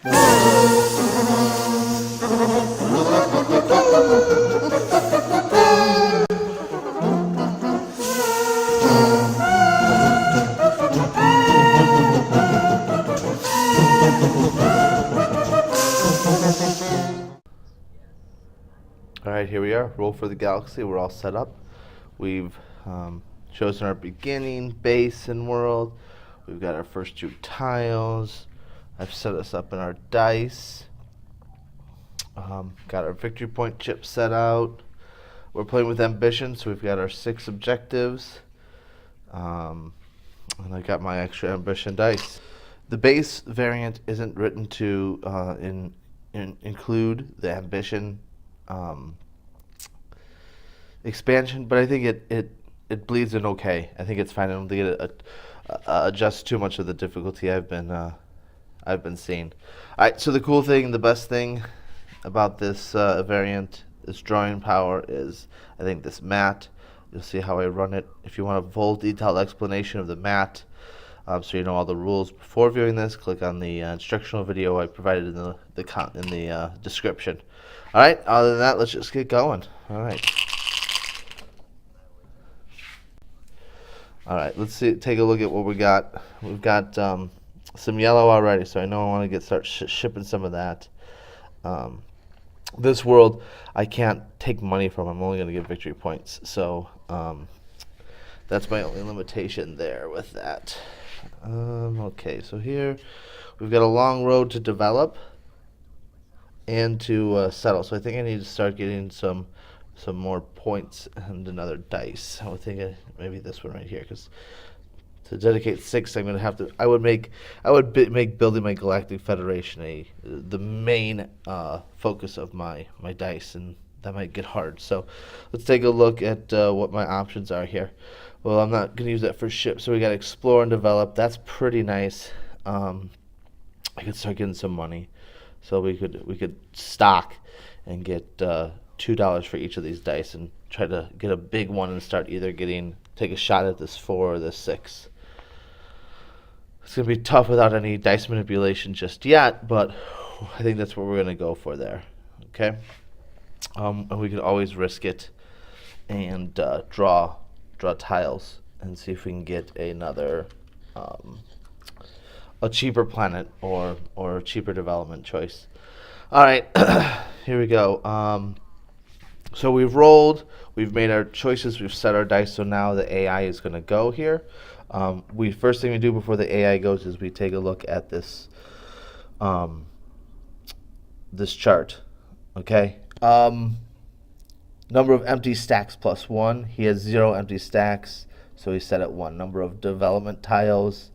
Alright, here we are. Roll for the galaxy. We're all set up. We've chosen our beginning, base, and world. We've got our first 2 tiles. I've set us up in our dice. Got our victory point chip set out. We're playing with ambition, so we've got our 6 objectives. And I got my extra ambition dice. The base variant isn't written to include the ambition expansion, but I think it bleeds in okay. I think it's fine. I don't think it adjusts too much of the difficulty I've been seeing. All right. So the cool thing, the best thing about this variant, this drawing power, is I think this mat. You'll see how I run it. If you want a full detailed explanation of the mat, so you know all the rules before viewing this, click on the instructional video I provided in the description. All right. Other than that, let's just get going. All right. All right. Let's take a look at what we got. We've got some yellow already, so I know I want to start shipping some of that. This world, I can't take money from. I'm only going to get victory points, so that's my only limitation there with that. Okay, so here we've got a long road to develop and to settle. So I think I need to start getting some more points and another dice. I would think maybe this one right here, because to dedicate 6, I'm gonna have to. I would make building my Galactic Federation the main focus of my dice, and that might get hard. So let's take a look at what my options are here. Well, I'm not gonna use that for ship. So we got explore and develop. That's pretty nice. I could start getting some money, so we could stock and get $2 for each of these dice and try to get a big one and start either take a shot at this 4 or this 6. It's going to be tough without any dice manipulation just yet, but I think that's what we're going to go for there. Okay? And we could always risk it and draw tiles and see if we can get another a cheaper planet or a cheaper development choice. All right, here we go. So we've rolled, we've made our choices, we've set our dice, so now the AI is going to go here. First thing we do before the AI goes is we take a look at this this chart. Okay. Number of empty stacks +1. He has 0 empty stacks, so he's set at 1. Number of development tiles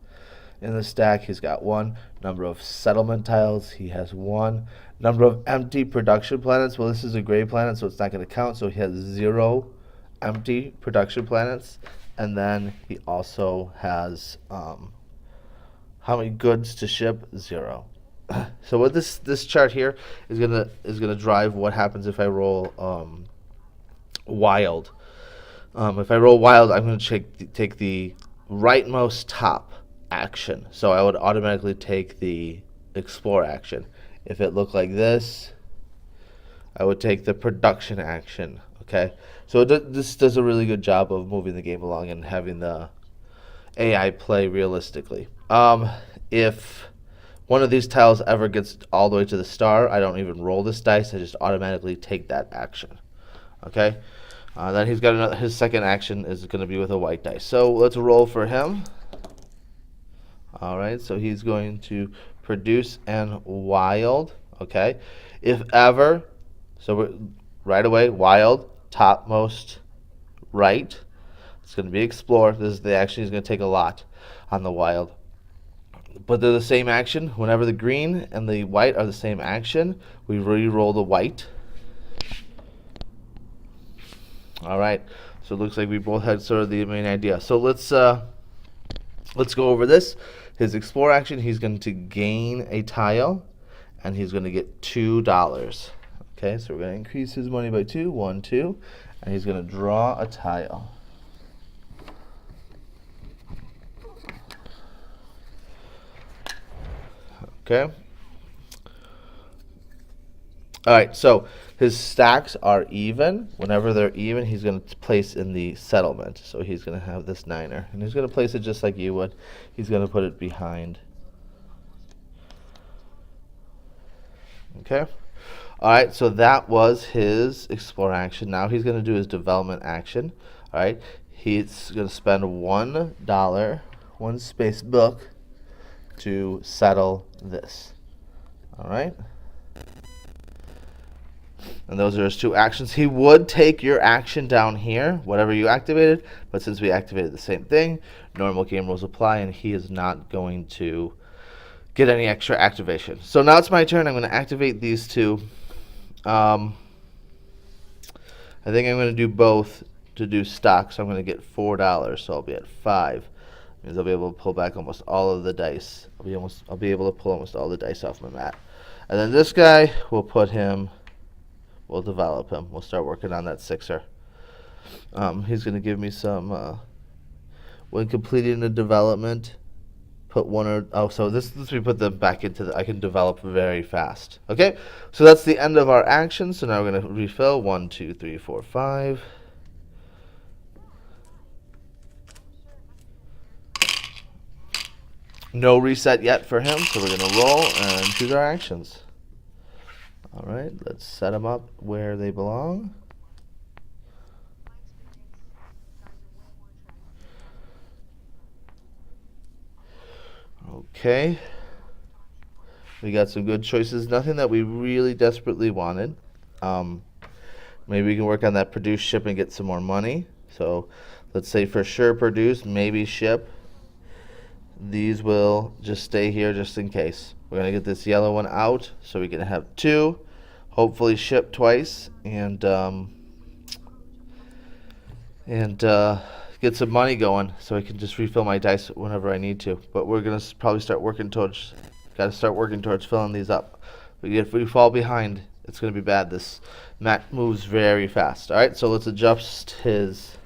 in the stack, he's got 1. Number of settlement tiles, he has 1. Number of empty production planets, well, this is a gray planet, so it's not going to count, so he has 0 empty production planets. And then he also has how many goods to ship? 0. So what this chart here is gonna drive what happens if I roll wild. If I roll wild, I'm going to take the rightmost top action. So I would automatically take the explore action. If it looked like this, I would take the production action. Okay, so this does a really good job of moving the game along and having the AI play realistically. If one of these tiles ever gets all the way to the star, I don't even roll this dice. I just automatically take that action. Okay, then he's got his second action is going to be with a white dice. So let's roll for him. All right, so he's going to produce and wild. Okay, if ever, so we're right away wild, topmost right. It's going to be explore. This is the action. He's going to take a lot on the wild, but they're the same action. Whenever the green and the white are the same action, we re-roll the white. All right, so it looks like we both had sort of the main idea. So let's go over this. His explore action, he's going to gain a tile, and he's going to get $2. Okay, so we're going to increase his money by 2, 1, 2, and he's going to draw a tile. Okay, All right, so his stacks are even. Whenever they're even, he's going to place in the settlement. So he's going to have this niner, and he's going to place it just like you would. He's going to put it behind. Okay. All right, so that was his explore action. Now he's going to do his development action. All right, he's going to spend $1, one space book, to settle this. All right. And those are his two actions. He would take your action down here, whatever you activated, but since we activated the same thing, normal game rules apply, and he is not going to get any extra activation. So now it's my turn. I'm going to activate these two. I think I'm going to do both to do stock, so I'm going to get $4, so I'll be at 5. Means I'll be able to pull back almost all of the dice. I'll be able to pull almost all the dice off my mat. And then this guy, we'll develop him. We'll start working on that 6er. He's going to give me some, when completing the development, put so this we put them back into I can develop very fast. Okay, so that's the end of our action. So now we're going to refill 1, 2, 3, 4, 5. No reset yet for him, so we're going to roll and choose our actions. All right, let's set them up where they belong. Okay. We got some good choices. Nothing that we really desperately wanted. Maybe we can work on that produce, ship, and get some more money. So let's say for sure produce, maybe ship. These will just stay here just in case. We're going to get this yellow one out so we can have 2. Hopefully ship twice and get some money going so I can just refill my dice whenever I need to. But we're going to probably start working towards filling these up. If we fall behind, it's going to be bad. This mat moves very fast. All right, so let's adjust his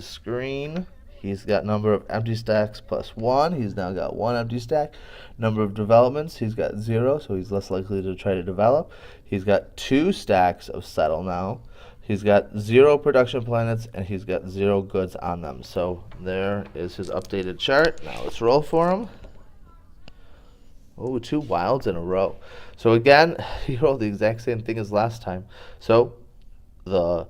screen. He's got number of empty stacks plus 1. He's now got 1 empty stack. Number of developments, he's got 0, so he's less likely to try to develop. He's got 2 stacks of settle now. He's got 0 production planets, and he's got 0 goods on them. So there is his updated chart. Now let's roll for him. Oh, 2 wilds in a row. So again, he rolled the exact same thing as last time. So the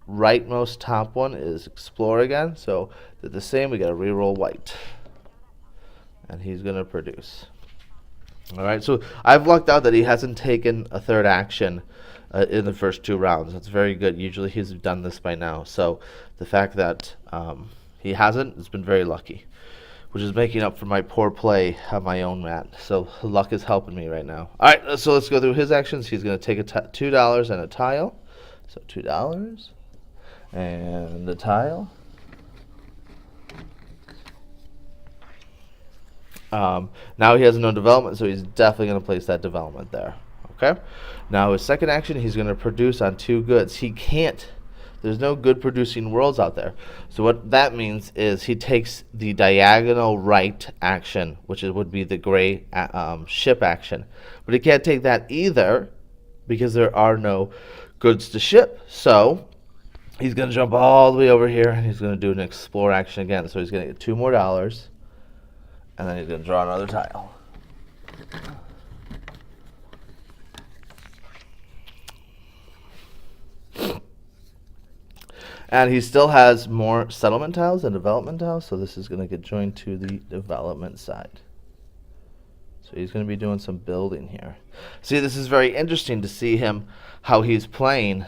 rightmost top one is explore again. So they're the same. We got to reroll white. And he's going to produce. All right, so I've lucked out that he hasn't taken a third action in the first 2 rounds. That's very good. Usually he's done this by now. So the fact that he hasn't has been very lucky, which is making up for my poor play on my own mat. So luck is helping me right now. All right, so let's go through his actions. He's going to take $2 and a tile. So $2 and the tile. Now he has no development, so he's definitely going to place that development there. Okay. Now his second action, he's going to produce on 2 goods. He can't. There's no good producing worlds out there. So what that means is he takes the diagonal right action, which would be the gray ship action. But he can't take that either because there are no goods to ship. So he's going to jump all the way over here, and he's going to do an explore action again. So he's going to get $2 more, and then he's going to draw another tile. And he still has more settlement tiles and development tiles, so this is going to get joined to the development side. So he's going to be doing some building here. See, this is very interesting to see him, how he's playing.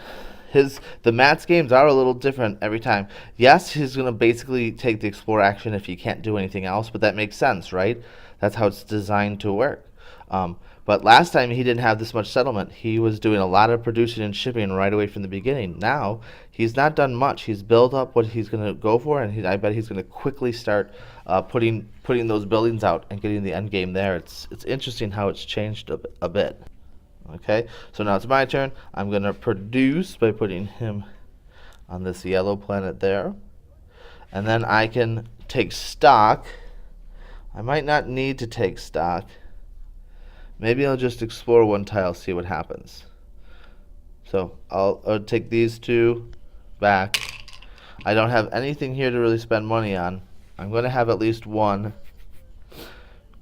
The Matt's games are a little different every time. Yes, he's going to basically take the explore action if he can't do anything else, but that makes sense, right? That's how it's designed to work. But last time he didn't have this much settlement. He was doing a lot of producing and shipping right away from the beginning. Now he's not done much. He's built up what he's going to go for, and I bet he's going to quickly start putting those buildings out and getting the end game there. It's interesting how it's changed a bit. Okay, so now it's my turn. I'm going to produce by putting him on this yellow planet there, and then I can take stock. I might not need to take stock. Maybe I'll just explore one tile, see what happens. So I'll take these two back. I don't have anything here to really spend money on. I'm going to have at least one.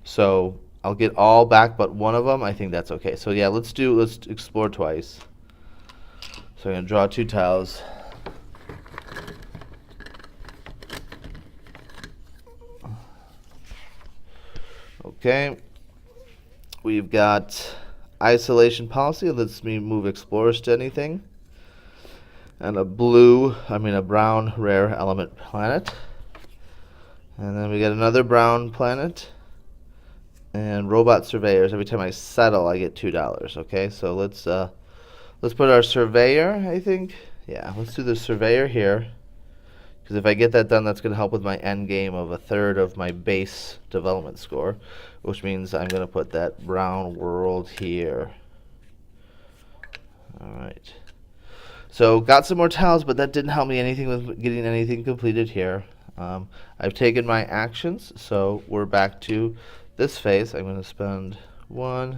So I'll get all back but one of them. I think that's okay. So yeah, let's explore twice. So I'm going to draw 2 tiles. Okay. We've got isolation policy. Lets me move explorers to anything. And a brown rare element planet. And then we get another brown planet. And robot surveyors. Every time I settle, I get $2. Okay, so let's put our surveyor, I think. Yeah, let's do the surveyor here. Because if I get that done, that's going to help with my end game of 1/3 of my base development score, which means I'm going to put that brown world here. All right. So got some more tiles, but that didn't help me anything with getting anything completed here. I've taken my actions, so we're back to this phase. I'm going to spend 1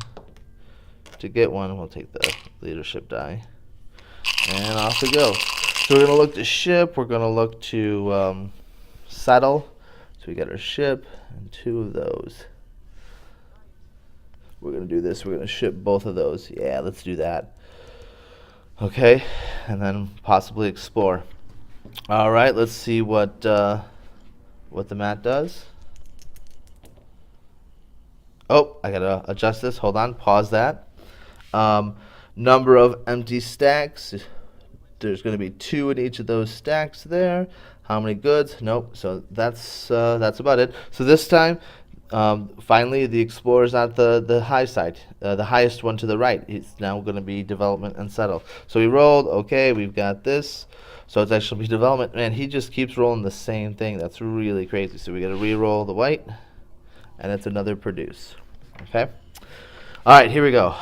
to get 1. We'll take the leadership die, and off we go. So we're going to look to ship. We're going to look to settle. So we got our ship and 2 of those. We're going to do this. We're going to ship both of those. Yeah, let's do that. Okay, and then possibly explore. All right, let's see what the mat does. Oh, I gotta adjust this. Hold on, pause that. Number of empty stacks. There's going to be 2 in each of those stacks there. How many goods? Nope. So that's about it. So this time, finally, the explorer's at the high side, the highest one to the right. It's now going to be development and settle. So we rolled. Okay, we've got this. So it's actually development. Man, he just keeps rolling the same thing. That's really crazy. So we got to re-roll the white, and it's another produce. Okay. All right, here we go.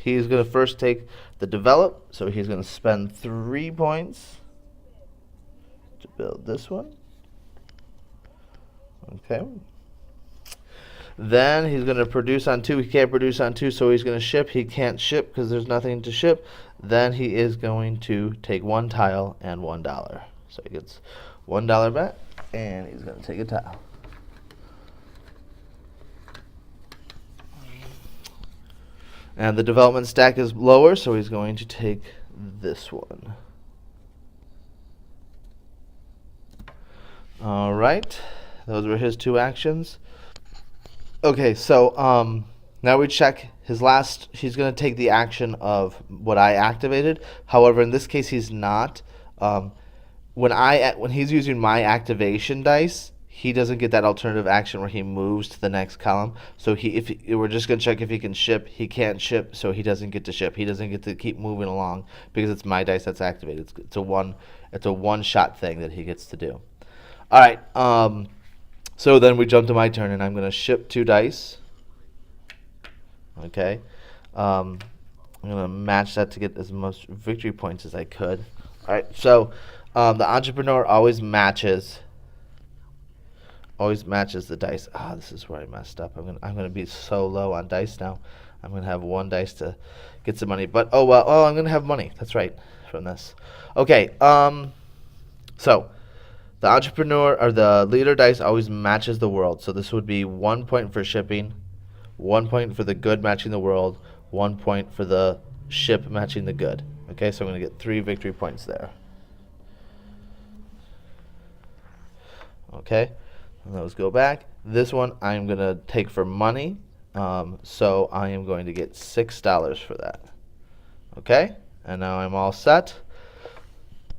He's going to first take the develop, so he's going to spend 3 points to build this one. Okay. Then he's going to produce on 2. He can't produce on 2, so he's going to ship. He can't ship because there's nothing to ship. Then he is going to take 1 tile and $1. So he gets $1 back, and he's going to take a tile. And the development stack is lower, so he's going to take this one. All right, those were his 2 actions. Okay, so now we check his last. He's going to take the action of what I activated. However, in this case, he's not. When he's using my activation dice, he doesn't get that alternative action where he moves to the next column. So we're just going to check if he can ship. He can't ship, so he doesn't get to ship. He doesn't get to keep moving along because it's my dice that's activated. It's a one-shot thing that he gets to do. All right. So then we jump to my turn, and I'm going to ship 2 dice. Okay. I'm going to match that to get as much victory points as I could. All right. So the entrepreneur always matches the dice. This is where I messed up. I'm gonna be so low on dice now. I'm gonna have 1 dice to get some money, but oh well. Oh, I'm gonna have money. That's right, from this. Okay. So the entrepreneur or the leader dice always matches the world. So this would be 1 point for shipping, 1 point for the good matching the world, 1 point for the ship matching the good. Okay, so I'm gonna get 3 victory points there. Okay. And those go back. This one I'm going to take for money. So I am going to get $6 for that. Okay? And now I'm all set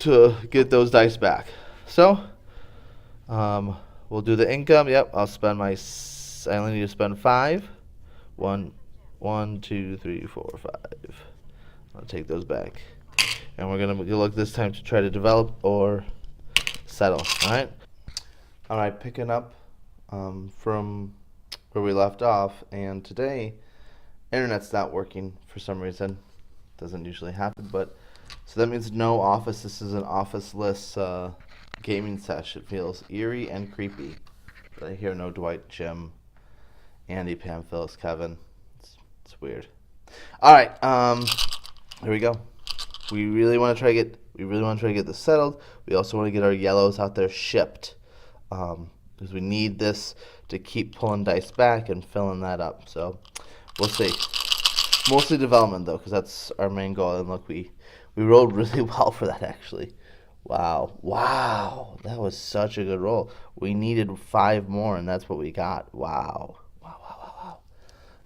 to get those dice back. So we'll do the income. Yep, I'll spend I only need to spend 5. 1, 2, 3, 4, 5. I'll take those back. And we're going to look this time to try to develop or settle. All right? All right, picking up from where we left off, and today, internet's not working for some reason. Doesn't usually happen, but so that means no office. This is an office-less gaming sesh. It feels eerie and creepy. But I hear no Dwight, Jim, Andy, Pam, Phyllis, Kevin. It's weird. All right, here we go. We really want to try to get this settled. We also want to get our yellows out there shipped, because we need this to keep pulling dice back and filling that up. So we'll see. Mostly development though, because that's our main goal. And look, we rolled really well for that actually. Wow, that was such a good roll. We needed 5 more, and that's what we got. Wow.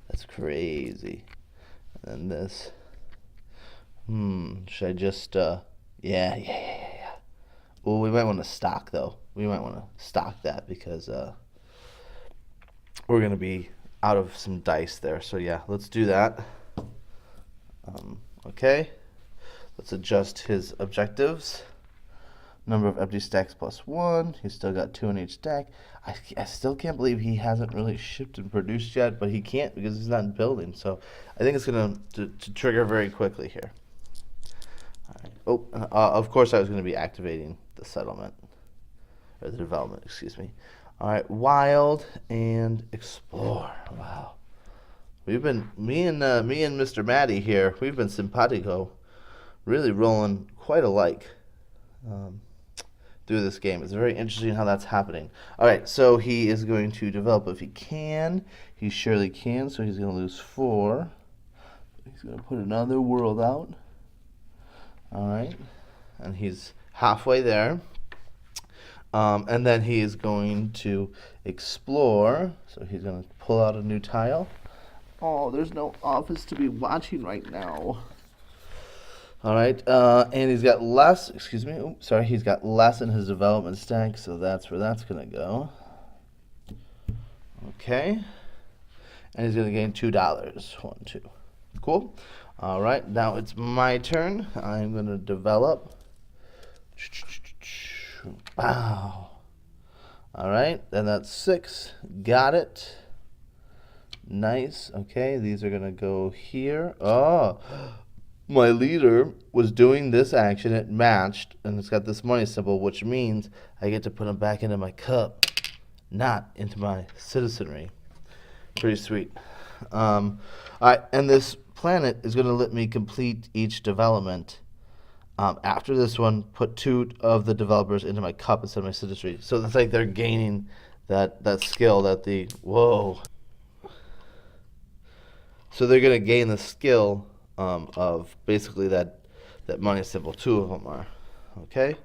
That's crazy. And this. Should I just, yeah. Well, we might want to stock, though. We might want to stock that because we're going to be out of some dice there. So, yeah, let's do that. Okay. Let's adjust his objectives. Number of empty stacks +1. He's still got 2 in each stack. I still can't believe he hasn't really shipped and produced yet, but he can't because he's not building. So I think it's going to trigger very quickly here. All right. Oh, of course I was going to be activating the settlement, or the development, excuse me. All right, wild and explore. Wow. We've been, me and Mr. Matty here, we've been simpatico, really rolling quite alike through this game. It's very interesting how that's happening. All right, so he is going to develop if he can. He surely can, so he's going to lose 4. He's going to put another world out. All right, and he's halfway there. And then he is going to explore, so he's going to pull out a new tile. Oh, there's no office to be watching right now. All right, and he's got less, he's got less in his development stack, so that's where that's going to go. Okay, and he's going to gain $2. 1, 2. Cool. All right, now it's my turn. I'm going to develop. Wow. All right, then that's 6. Got it. Nice. Okay, these are going to go here. Oh, my leader was doing this action. It matched, and it's got this money symbol, which means I get to put them back into my cup, not into my citizenry. Pretty sweet. All right, and this planet is going to let me complete each development. After this one, put 2 of the developers into my cup instead of my citizenry. So it's like they're gaining that skill that the, whoa. So they're going to gain the skill of basically that money symbol. 2 of them are. Okay.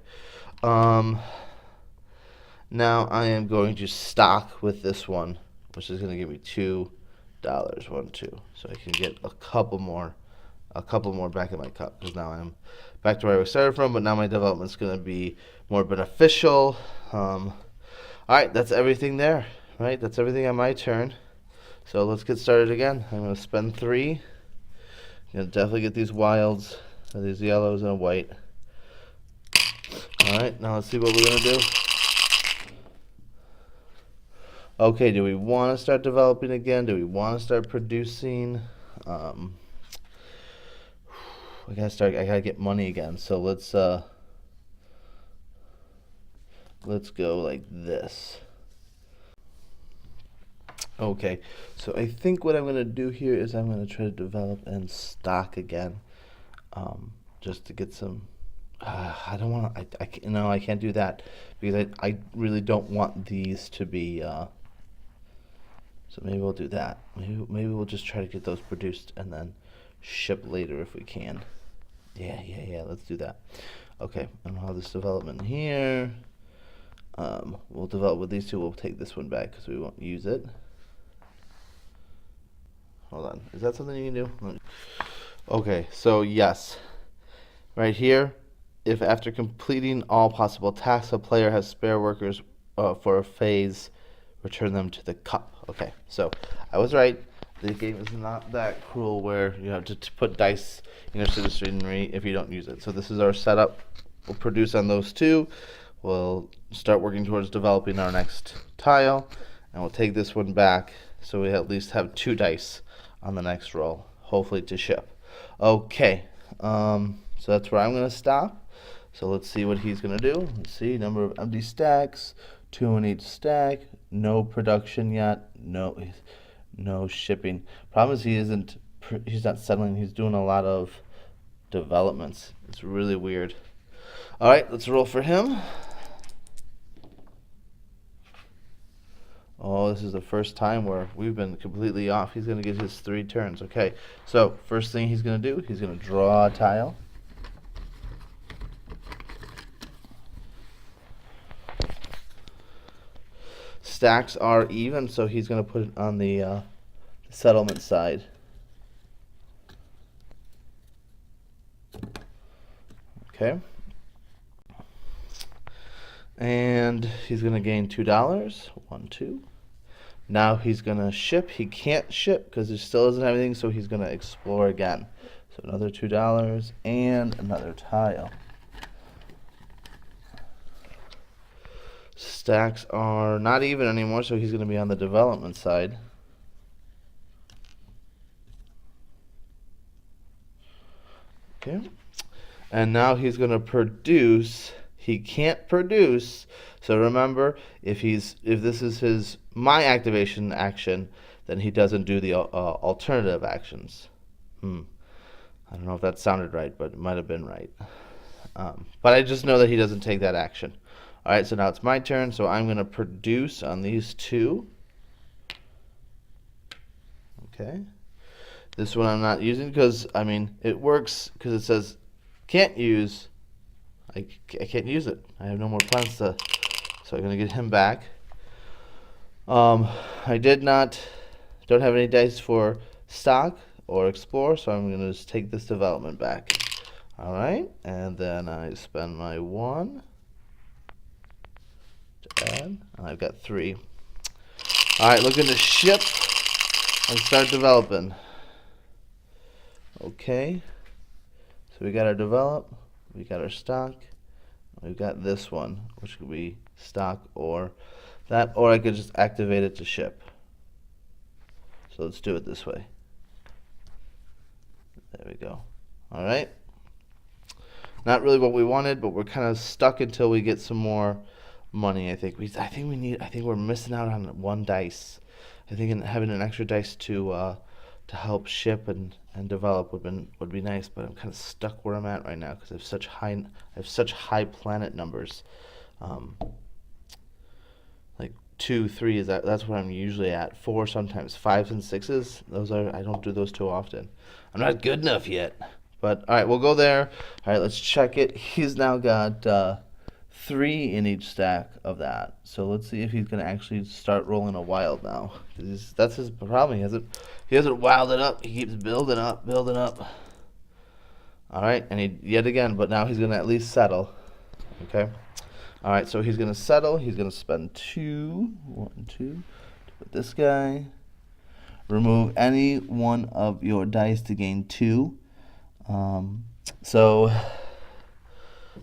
Now I am going to stock with this one, which is going to give me $2. 1, 2. So I can get a couple more back in my cup, because now I'm back to where I started from, but now my development's going to be more beneficial. All right, that's everything there. Right, that's everything on my turn. So let's get started again. I'm going to spend 3. I'm going to definitely get these wilds, these yellows and a white. All right, now let's see what we're going to do. Okay, do we want to start developing again? Do we want to start producing? I gotta get money again. So let's go like this. Okay, so I think what I'm gonna do here is I'm gonna try to develop and stock again, just to get some. I don't want to. No, I can't do that because I really don't want these to be. So maybe we'll do that. Maybe we'll just try to get those produced and then ship later if we can. Yeah. Let's do that. Okay, and we'll have this development here. We'll develop with these 2. We'll take this one back because we won't use it. Hold on. Is that something you can do? Okay, so yes. Right here, if after completing all possible tasks, a player has spare workers for a phase, return them to the cup. Okay, so I was right. The game is not that cruel where you have to put dice in your citizenry if you don't use it. So this is our setup. We'll produce on those 2. We'll start working towards developing our next tile, and we'll take this one back so we at least have 2 dice on the next roll, hopefully to ship. Okay, so that's where I'm going to stop. So let's see what he's going to do. Let's see, number of empty stacks, 2 in each stack, no production yet, no shipping. Problem is he's not settling. He's doing a lot of developments. It's really weird. All right, let's roll for him. Oh, this is the first time where we've been completely off. He's going to get his 3 turns. Okay, so first thing he's going to do, he's going to draw a tile. Stacks are even, so he's going to put it on the settlement side. Okay. And he's going to gain $2. 1, 2. Now he's going to ship. He can't ship because he still doesn't have anything, so he's going to explore again. So another $2 and another tile. Stacks are not even anymore, so he's going to be on the development side. Okay. And now he's going to produce. He can't produce. So remember, if this is my activation action, then he doesn't do the alternative actions. I don't know if that sounded right, but it might have been right. But I just know that he doesn't take that action. All right, so now it's my turn, so I'm going to produce on these 2. Okay. This one I'm not using because, I mean, it works because it says can't use. I can't use it. I have no more plans so I'm going to get him back. I don't have any dice for stock or explore, so I'm going to just take this development back. All right, and then I spend my 1 to add, and I've got 3. All right, looking to ship and start developing. Okay, so we got our develop, we got our stock, we've got this one, which could be stock or that, or I could just activate it to ship. So let's do it this way. There we go. All right. Not really what we wanted, but we're kind of stuck until we get some more money. I think we're missing out on 1 dice. I think having an extra dice to help ship and develop would be nice, but I'm kind of stuck where I'm at right now because I have such high planet numbers. Like 2, 3 that's what I'm usually at. 4 sometimes, 5s and 6s. I don't do those too often. I'm not good enough yet. But all right, we'll go there. All right, let's check it. He's now got 3 in each stack of that. So let's see if he's going to actually start rolling a wild now. That's his problem. He hasn't wilded up. He keeps building up. All right, and yet again, but now he's going to at least settle. Okay. All right, so he's going to settle. He's going to spend 2, 1, 2, to put this guy. Remove any one of your dice to gain 2. So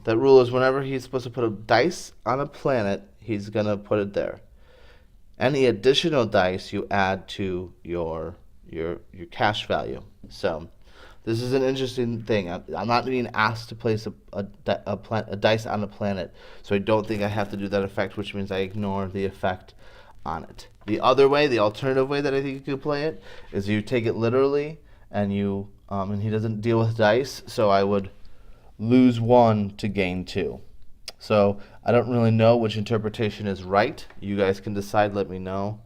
that rule is whenever he's supposed to put a dice on a planet, he's going to put it there. Any additional dice you add to your cash value. So this is an interesting thing. I'm not being asked to place a dice on a planet, so I don't think I have to do that effect, which means I ignore the effect on it. The other way, the alternative way that I think you could play it, is you take it literally, and and he doesn't deal with dice, so I would lose 1 to gain 2. So I don't really know which interpretation is right. You guys can decide, let me know.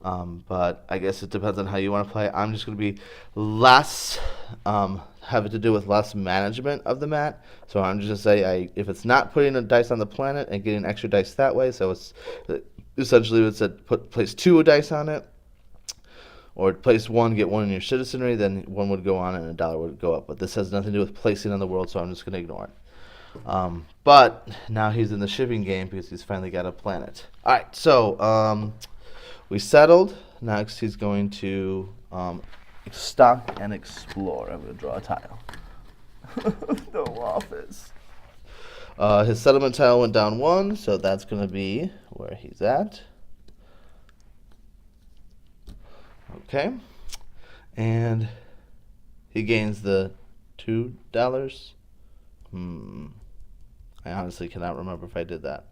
But I guess it depends on how you want to play. I'm just going to be less, have it to do with less management of the mat. So I'm just going to say if it's not putting a dice on the planet and getting extra dice that way, so it's essentially it said place 2 dice on it, or place 1, get 1 in your citizenry, then 1 would go on and $1 would go up. But this has nothing to do with placing on the world, so I'm just going to ignore it. But now he's in the shipping game because he's finally got a planet. All right, so we settled. Next, he's going to stock and explore. I'm going to draw a tile. No office. His settlement tile went down 1, so that's going to be where he's at. Okay, and he gains the $2. I honestly cannot remember if I did that.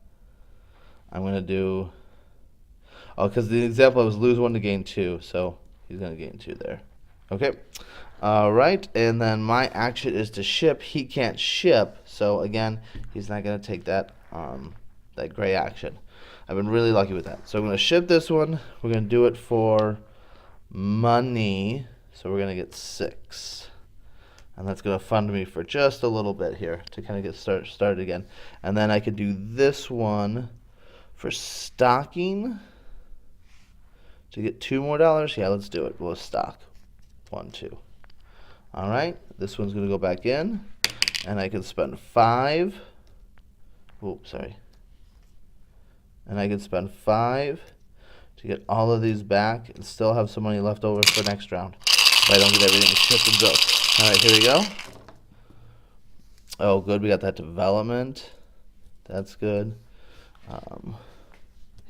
I'm going to do... Oh, because the example was lose 1 to gain 2, so He's going to gain 2 there. Okay. All right. And then my action is to ship. He can't ship. So, again, he's not going to take that gray action. I've been really lucky with that. So I'm going to ship this one. We're going to do it for money. So we're going to get 6. And that's going to fund me for just a little bit here to kind of get started again. And then I could do this one for stocking to get $2 more. Yeah, let's do it. We'll stock 1, 2. All right, this one's going to go back in, and I can spend 5. Oops, sorry. And I can spend 5 to get all of these back and still have some money left over for next round if I don't get everything shipped and built. All right, here we go. Oh, good. We got that development. That's good.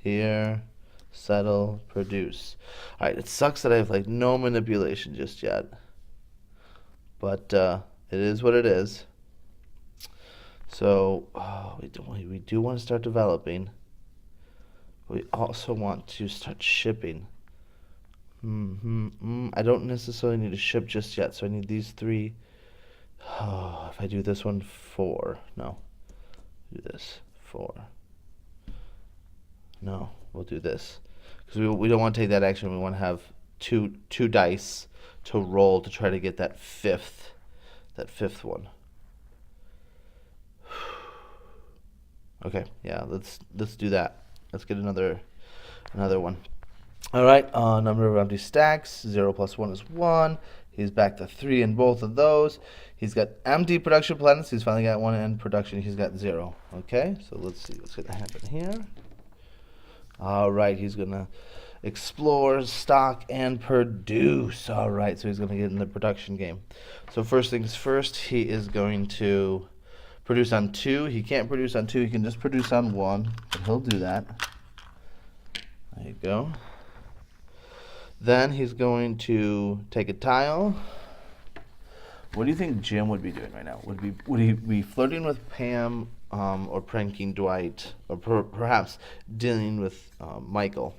Here, settle, produce. All right, it sucks that I have like no manipulation just yet, but it is what it is. So we do want to start developing. We also want to start shipping. I don't necessarily need to ship just yet, so I need these 3. Oh, if I do this one, 4. No. Do this, 4. No, we'll do this. Because we don't want to take that action. We want to have two dice to roll to try to get that fifth one. Okay, yeah, let's do that. Let's get another one. All right, number of empty stacks, 0 plus 1 is 1. He's back to 3 in both of those. He's got empty production planets. He's finally got 1 in production. He's got 0. Okay, so let's see what's going to happen here. All right, he's going to explore, stock, and produce. All right, so he's going to get in the production game. So first things first, he is going to produce on 2. He can't produce on 2. He can just produce on 1, but he'll do that. There you go. Then he's going to take a tile. What do you think Jim would be doing right now? Would he be flirting with Pam or pranking Dwight, or perhaps dealing with Michael?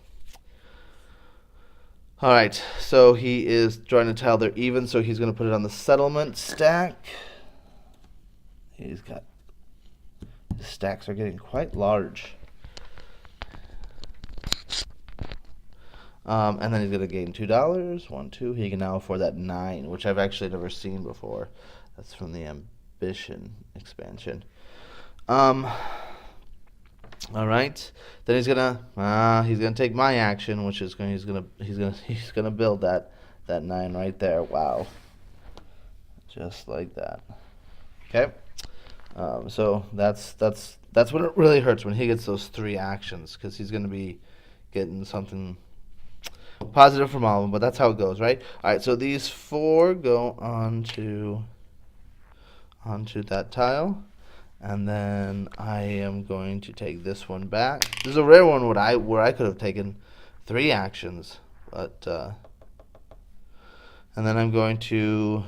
All right, so he is trying to tile they're even, so he's going to put it on the settlement stack. His stacks are getting quite large. And then he's going to gain $2. 1, 2. He can now afford that 9, which I've actually never seen before. That's from the ambition expansion. All right. Then he's gonna take my action, which is he's gonna build that 9 right there. Wow. Just like that. Okay. So that's when it really hurts, when he gets those 3 actions, because he's gonna be getting something positive from all of them, but that's how it goes, right? All right, so these 4 go onto that tile, and then I am going to take this one back. This is a rare one where I could have taken 3 actions, but and then I'm going to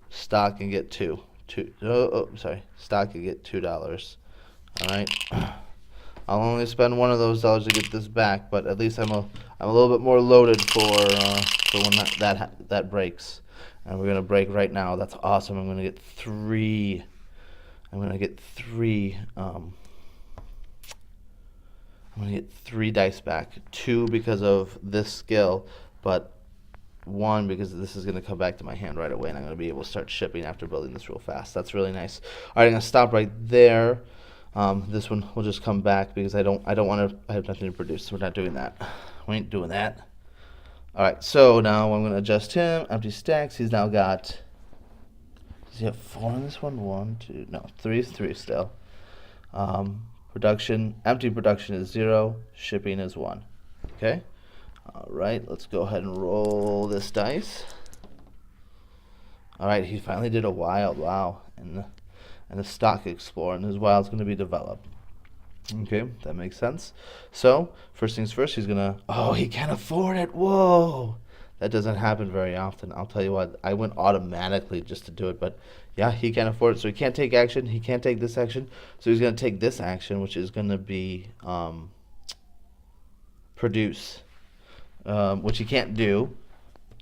stock and get stock and get $2. All right. I'll only spend one of those dollars to get this back, but at least I'm a little bit more loaded for when that breaks. And we're gonna break right now. That's awesome. I'm gonna get 3. I'm gonna get 3. I'm gonna get 3 dice back. 2 because of this skill, but 1 because this is gonna come back to my hand right away, and I'm gonna be able to start shipping after building this real fast. That's really nice. All right, I'm gonna stop right there. This one will just come back because I have nothing to produce. So we're not doing that. We ain't doing that. All right, so now I'm going to adjust him. Empty stacks. He's now got. Does he have 4 on this one? 1, 2, no, 3 still. Production. Empty production is 0. Shipping is 1. Okay. All right, let's go ahead and roll this dice. All right, he finally did a wild. Wow. And a stock explorer, and his wild's going to be developed. Okay, that makes sense. So, first things first, he's going to... Oh, he can't afford it! Whoa! That doesn't happen very often. I'll tell you what, I went automatically just to do it, but yeah, he can't afford it, so he can't take action. He can't take this action, so he's going to take this action, which is going to be... produce, which he can't do.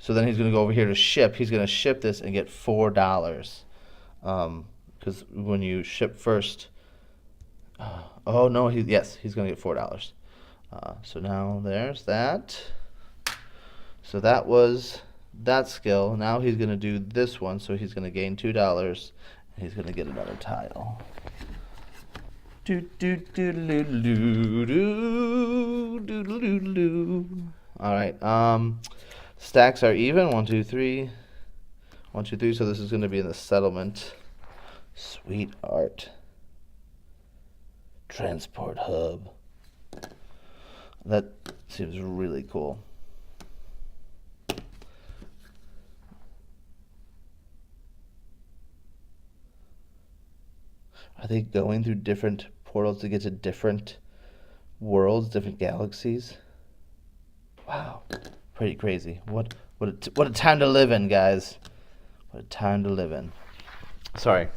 So then he's going to go over here to ship. He's going to ship this and get $4. Because when you ship first, oh no, yes, he's going to get $4. So now there's that. So that was that skill. Now he's going to do this one, so he's going to gain $2, and he's going to get another tile. All right. Stacks are even. 1, 2, 3. 1, 2, 3. So this is going to be in the settlement. Sweet art. Transport hub. That seems really cool. Are they going through different portals to get to different worlds, different galaxies? Wow, pretty crazy. What a time to live in, guys. What a time to live in. Sorry,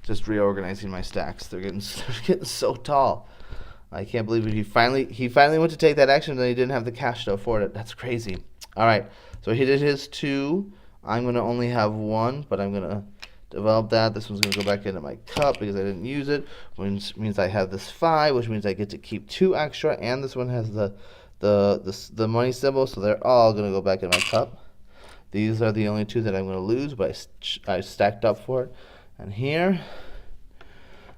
just reorganizing my stacks. They're getting so tall. I can't believe it. He finally went to take that action, and he didn't have the cash to afford it. That's crazy. All right, so he did his 2. I'm gonna only have 1, but I'm gonna develop that. This one's gonna go back into my cup because I didn't use it, which means I have this 5, which means I get to keep 2 extra, and this one has the money symbol, so they're all gonna go back in my cup. These are the only 2 that I'm gonna lose, but I stacked up for it. And here,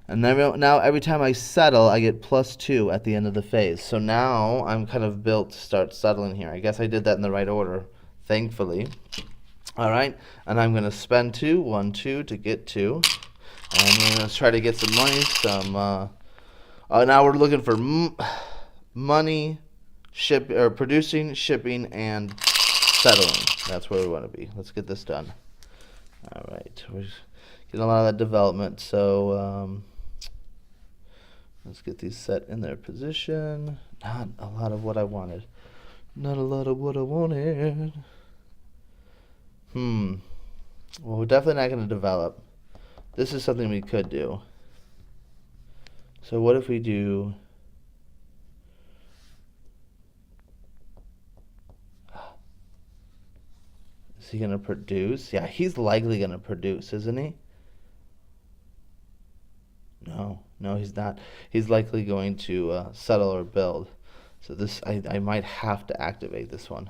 and now every time I settle, I get +2 at the end of the phase. So now I'm kind of built to start settling here. I guess I did that in the right order, thankfully. All right, and I'm gonna spend 2, 1, 2 to get 2, and I'm gonna try to get some money. Now we're looking for money, producing, shipping, and settling. That's where we want to be. Let's get this done. All right, we're getting a lot of that development. So let's get these set in their position. Not a lot of what I wanted. Not a lot of what I wanted. Well, we're definitely not going to develop. This is something we could do. So what if we do... Is he going to produce? Yeah, he's likely going to produce, isn't he? No, he's not. He's likely going to settle or build. So this, I might have to activate this one.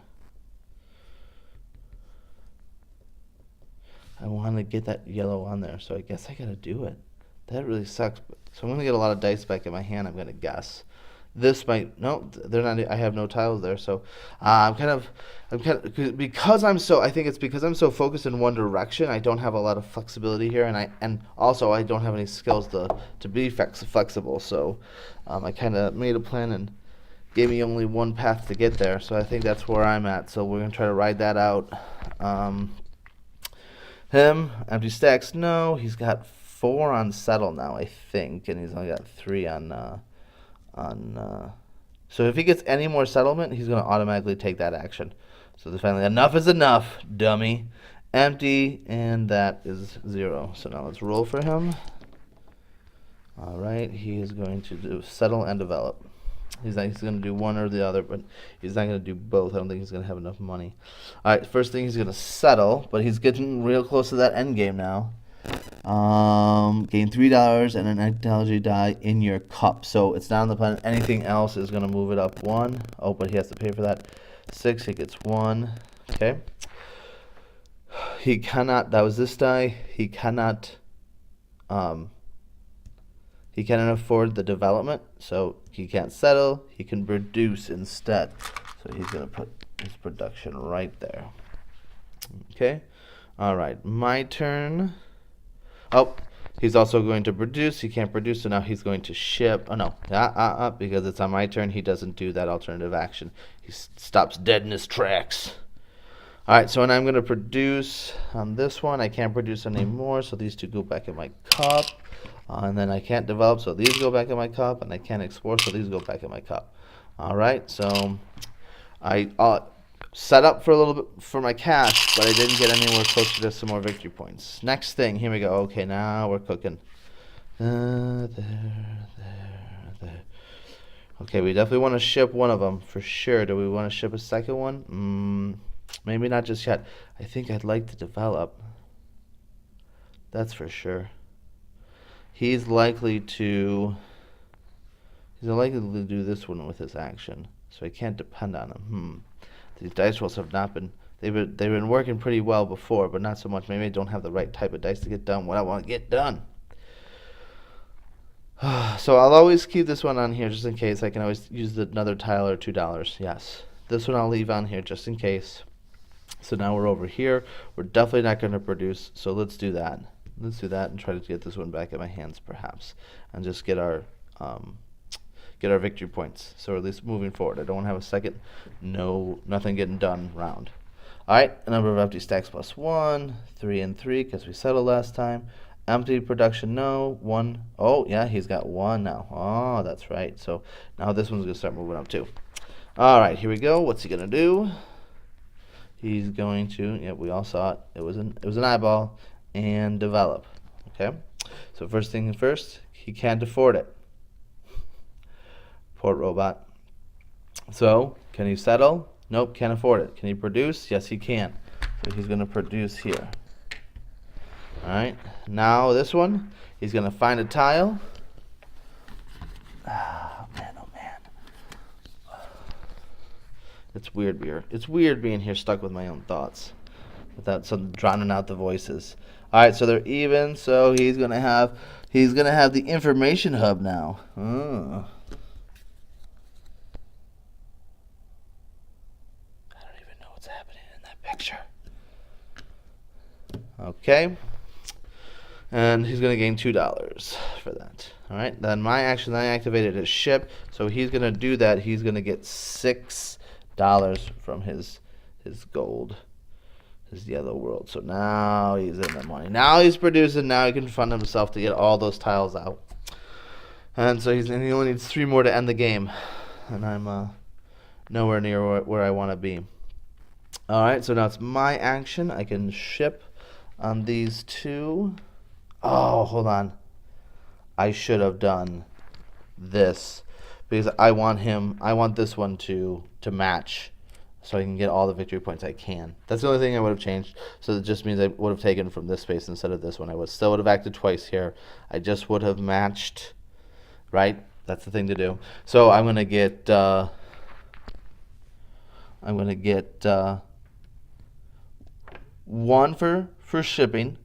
I want to get that yellow on there, so I guess I got to do it. That really sucks. So I'm going to get a lot of dice back in my hand, I'm going to guess. This might, no, they're not, I have no tiles there, so I'm kind of, because I'm so, I think it's because I'm so focused in one direction, I don't have a lot of flexibility here, and also I don't have any skills to be flexible, so I kind of made a plan and gave me only one path to get there, so I think that's where I'm at, so we're going to try to ride that out. Him, empty stacks, no, he's got 4 on settle now, I think, and he's only got 3 on so if he gets any more settlement, he's going to automatically take that action. So finally, enough is enough, dummy. Empty, and that is 0. So now let's roll for him. All right, he is going to do settle and develop. He's going to do one or the other, but he's not going to do both. I don't think he's going to have enough money. All right, first thing, he's going to settle, but he's getting real close to that end game now. Gain $3 and an technology die in your cup. So it's not on the planet. Anything else is going to move it up 1. Oh, but he has to pay for that. 6, he gets 1. Okay. He cannot, that was this die. He cannot afford the development, so he can't settle. He can produce instead. So he's going to put his production right there. Okay. All right, my turn. Oh, he's also going to produce. He can't produce, so now he's going to ship. Oh, no. Because it's on my turn, he doesn't do that alternative action. He stops dead in his tracks. All right, so when I'm going to produce on this one, I can't produce anymore, so these 2 go back in my cup. And then I can't develop, so these go back in my cup. And I can't explore, so these go back in my cup. All right, so I set up for a little bit for my cash, but I didn't get anywhere closer to some more victory points. Next thing, here we go. Okay, now we're cooking. There. Okay, we definitely want to ship one of them for sure. Do we want to ship a second one? Maybe not just yet. I think I'd like to develop. That's for sure. He's likely to do this one with his action, so I can't depend on him. These dice rolls have not been they've been working pretty well before, but not so much. Maybe I don't have the right type of dice to get done what I want to get done. So I'll always keep this one on here just in case. I can always use another tile or $2. Yes, this one I'll leave on here just in case. So now we're over here. We're definitely not going to produce, so let's do that. Let's do that and try to get this one back in my hands, perhaps, and just get our victory points. So at least moving forward, I don't want to have a second nothing getting done round. All right, a number of empty stacks plus 1, 3 and 3 because we settled last time. Empty production, no. 1. Oh, yeah, he's got 1 now. Oh, that's right. So now this one's going to start moving up too. All right, here we go. What's he going to do? He's going to, yeah, we all saw it. It was an eyeball and develop. Okay? So first thing first, he can't afford it. Poor robot. So, can he settle? Nope, can't afford it. Can he produce? Yes, he can. So he's going to produce here. Alright, now this one, he's going to find a tile. Oh man. It's weird being here stuck with my own thoughts without some drowning out the voices. Alright, so they're even, so he's going to have the information hub now. Oh. I don't even know what's happening in that picture. Okay. And he's going to gain $2 for that. All right. Then my action, I activated his ship. So he's going to do that. He's going to get $6 from his gold, his yellow world. So now he's in the money. Now he's producing. Now he can fund himself to get all those tiles out. And so he only needs 3 more to end the game. And I'm nowhere near where I want to be. All right. So now it's my action. I can ship on these 2. Oh, hold on. I should have done this because I want this one to match so I can get all the victory points I can. That's the only thing I would have changed. So it just means I would have taken from this space instead of this one. I still would have acted twice here. I just would have matched, right? That's the thing to do. So I'm going to get 1 for shipping.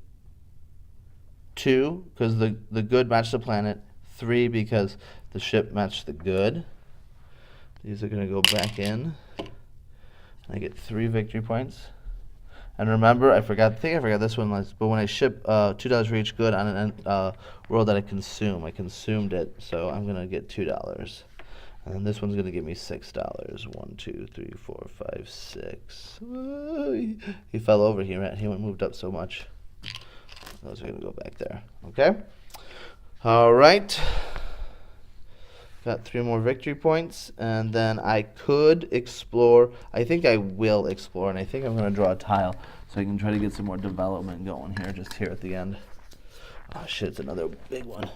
2 because the good matched the planet. 3 because the ship matched the good. These are going to go back in. I get 3 victory points. And remember, I forgot this one, but when I ship $2 for each good on a world that I consumed it, so I'm going to get $2. And then this one's going to give me $6. 1, 2, 3, 4, 5, 6. He fell over here. He moved up so much. Those are going to go back there. Okay? All right. Got 3 more victory points. And then I could explore. I think I will explore. And I think I'm going to draw a tile so I can try to get some more development going here, just here at the end. Oh, shit. It's another big one.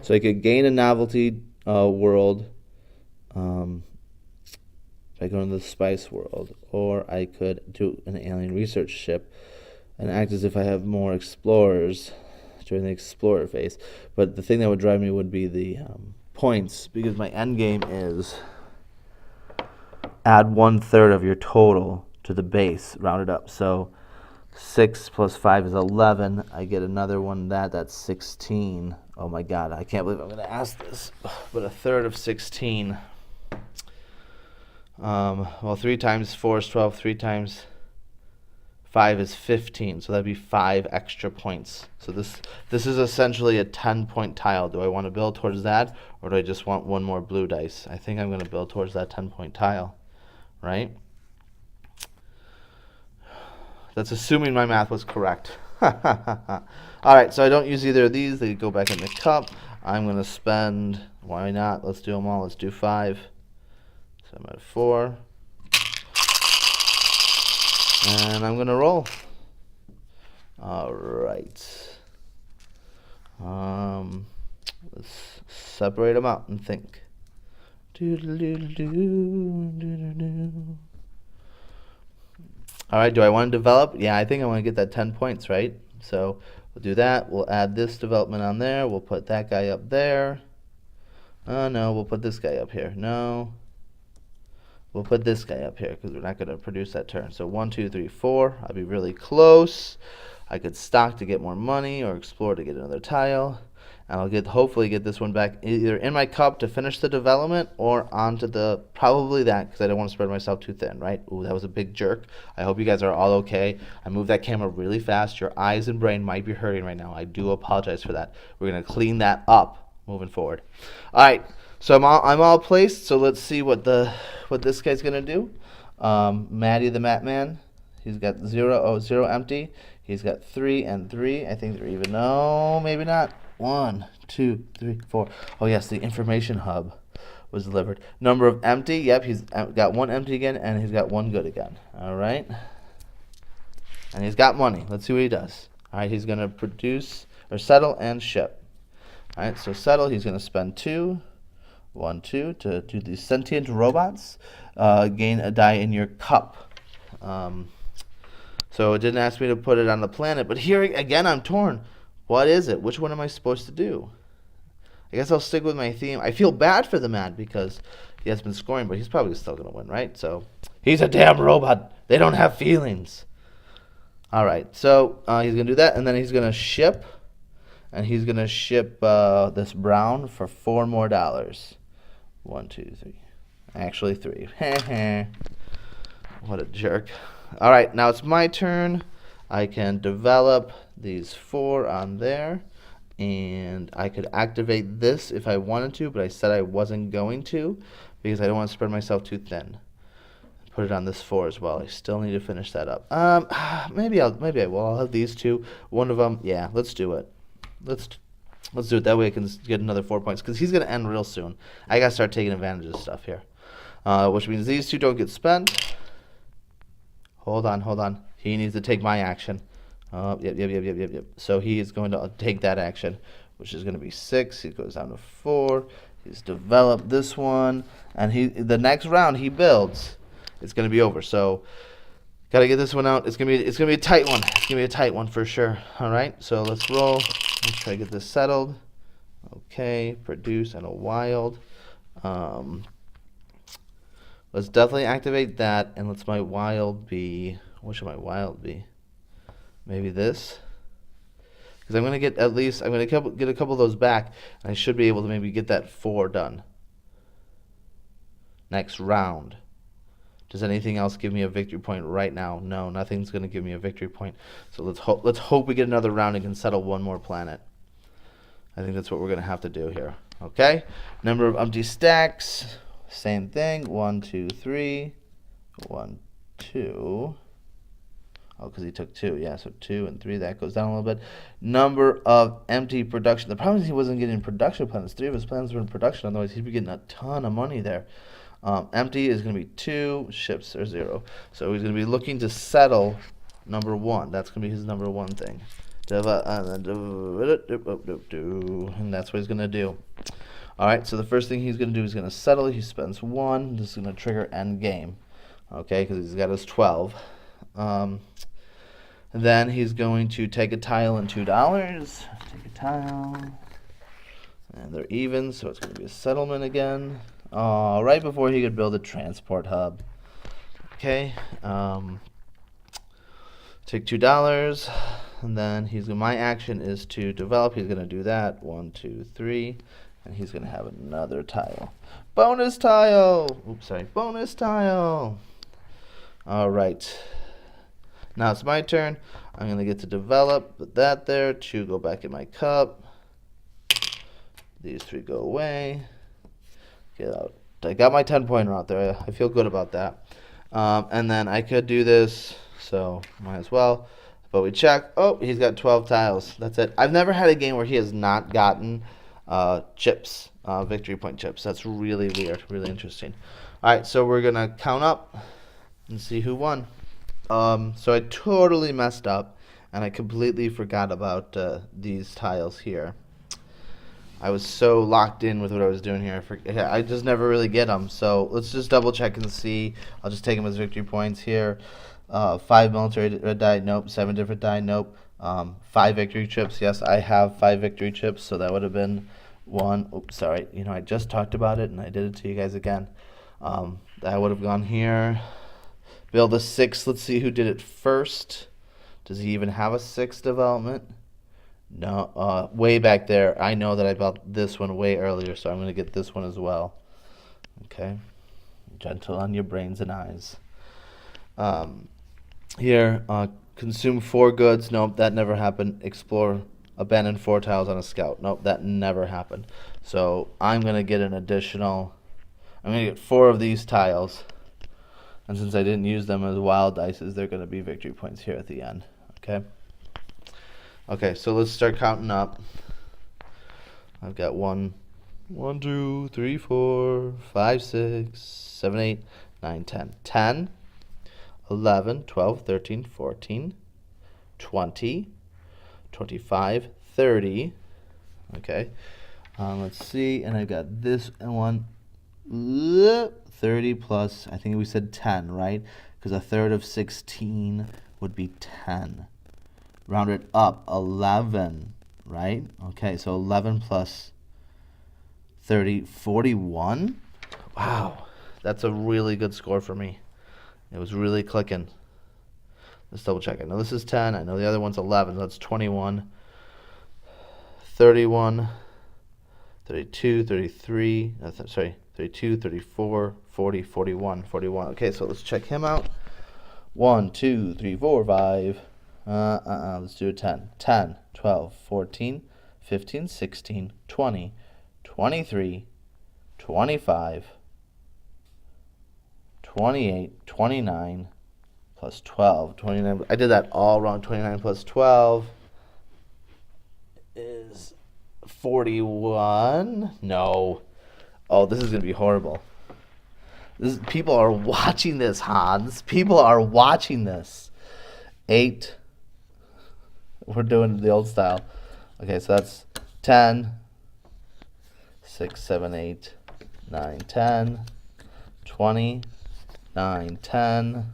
So I could gain a novelty world by going to the spice world. Or I could do an alien research ship and act as if I have more explorers during the explorer phase. But the thing that would drive me would be the points, because my end game is add 1/3 of your total to the base, rounded up. So 6 plus 5 is 11. I get another one that's 16. Oh my God, I can't believe I'm going to ask this. But 1/3 of 16. Well, 3 times 4 is 12. 3 times 5 is 15, so that'd be 5 extra points. So this is essentially a 10-point tile. Do I want to build towards that, or do I just want 1 more blue dice? I think I'm going to build towards that 10-point tile, right? That's assuming my math was correct. All right, so I don't use either of these. They go back in the cup. I'm going to spend, why not? Let's do them all. Let's do 5. So I'm at 4. And I'm going to roll. All right. Let's separate them out and think. All right, do I want to develop? Yeah, I think I want to get that 10 points, right? So we'll do that. We'll add this development on there. We'll put that guy up there. Oh, no, we'll put this guy up here. No. We'll put this guy up here because we're not going to produce that turn. So 1, 2, 3, 4. I'll be really close. I could stock to get more money or explore to get another tile. And I'll hopefully get this one back either in my cup to finish the development or onto probably that because I don't want to spread myself too thin, right? Ooh, that was a big jerk. I hope you guys are all okay. I moved that camera really fast. Your eyes and brain might be hurting right now. I do apologize for that. We're going to clean that up moving forward. All right. So I'm all placed. So let's see what this guy's gonna do. Maddie the Mat Man. He's got 0 empty. He's got 3 and 3. I think they're even. No, maybe not. 1, 2, 3, 4. Oh yes, the information hub was delivered. Number of empty. Yep, he's got 1 empty again, and he's got 1 good again. All right. And he's got money. Let's see what he does. All right, he's gonna produce or settle and ship. All right, so settle. He's gonna spend 2. 1, 2 to do these sentient robots. Gain a die in your cup. So it didn't ask me to put it on the planet, but here again I'm torn. What is it? Which one am I supposed to do? I guess I'll stick with my theme. I feel bad for the man because he has been scoring, but he's probably still going to win, right? So he's a damn robot. They don't have feelings. All right, so he's going to do that, and then he's going to ship, and he's going to ship this brown for $4 more. 1, 2, 3. Actually 3. What a jerk. All right, now it's my turn. I can develop these 4 on there, and I could activate this if I wanted to, but I said I wasn't going to because I don't want to spread myself too thin. Put it on this 4 as well. I still need to finish that up. Maybe I will. I'll have these 2. One of them, yeah, let's do it. Let's do it. That way I can get another 4 points because he's going to end real soon. I got to start taking advantage of stuff here, which means these 2 don't get spent. Hold on. He needs to take my action. Yep. So he is going to take that action, which is going to be 6. He goes down to 4. He's developed this one, and the next round he builds, it's going to be over. So got to get this one out. It's gonna be a tight one. It's gonna be a tight one for sure. All right. So let's roll. Let's try to get this settled. Okay. Produce and a wild. Let's definitely activate that, and let's my wild be. What should my wild be? Maybe this. Because I'm gonna get get a couple of those back, and I should be able to maybe get that 4 done. Next round. Does anything else give me a victory point right now? No, nothing's gonna give me a victory point. So let's hope we get another round and can settle 1 more planet. I think that's what we're gonna have to do here. Okay. Number of empty stacks. Same thing. 1, 2, 3. 1, 2. Oh, because he took 2. Yeah, so 2 and 3. That goes down a little bit. Number of empty production. The problem is he wasn't getting production plans. 3 of his plans were in production. Otherwise, he'd be getting a ton of money there. Empty is going to be 2. Ships are 0. So he's going to be looking to settle number 1. That's going to be his number 1 thing. And that's what he's going to do. All right, so the first thing he's going to do is going to settle. He spends 1. This is going to trigger end game. Okay, because he's got his 12. Then he's going to take a tile and $2. Take a tile. And they're even, so it's going to be a settlement again. Right before he could build a transport hub. Okay. Take $2. And then my action is to develop. He's going to do that. 1, 2, 3. And he's going to have another tile. Bonus tile! Oops, sorry. Bonus tile! All right. Now it's my turn. I'm going to get to develop. Put that there. 2 go back in my cup. These 3 go away. Get out. I got my 10-pointer out there. I feel good about that. And then I could do this, so might as well. But we check. Oh, he's got 12 tiles. That's it. I've never had a game where he has not gotten chips, victory point chips. That's really weird, really interesting. All right, so we're going to count up and see who won. So I totally messed up, and I completely forgot about these tiles here. I was so locked in with what I was doing here. I just never really get them. So let's just double check and see. I'll just take them as victory points here. 5 military red die, nope. 7 different die, nope. 5 victory chips, yes, I have 5 victory chips. So that would have been 1. Oops, sorry. I just talked about it and I did it to you guys again. That would have gone here. Build a 6. Let's see who did it first. Does he even have a 6 development? No, way back there. I know that I built this one way earlier, so I'm going to get this one as well. Okay. Gentle on your brains and eyes. Here, consume 4 goods. Nope, that never happened. Explore, abandon 4 tiles on a scout. Nope, that never happened. So I'm going to get I'm going to get 4 of these tiles. And since I didn't use them as wild dices, they're going to be victory points here at the end. Okay. Okay, so let's start counting up. I've got 1, 2, 3, 4, 5, 6, 7, 8, 9, 10. 10, 11, 12, 13, 14, 20, 25, 30. Okay. Let's see, and I've got this one. 30 plus, I think we said 10, right? Because a third of 16 would be 10. Round it up, 11, right? Okay, so 11 plus 30, 41. Wow, that's a really good score for me. It was really clicking. Let's double check. I know this is 10. I know the other one's 11. So that's 21, 31, 32, 33. 32, 34, 40, 41, 41. Okay, so let's check him out. 1, 2, 3, 4, 5. Let's do a 10. 10, 12, 14, 15, 16, 20, 23, 25, 28, 29, plus 12. 29. I did that all wrong. 29 plus 12 is 41. No. Oh, this is going to be horrible. People are watching this, Hans. People are watching this. 8. We're doing the old style. Okay, so that's 10, 6, 7, 8, 9, 10, 20, 9, 10,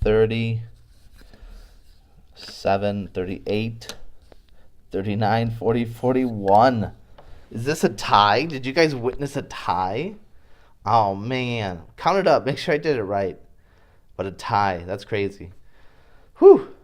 30, 7, 38, 39, 40, 41. Is this a tie? Did you guys witness a tie? Oh, man. Count it up. Make sure I did it right. But a tie. That's crazy. Whew.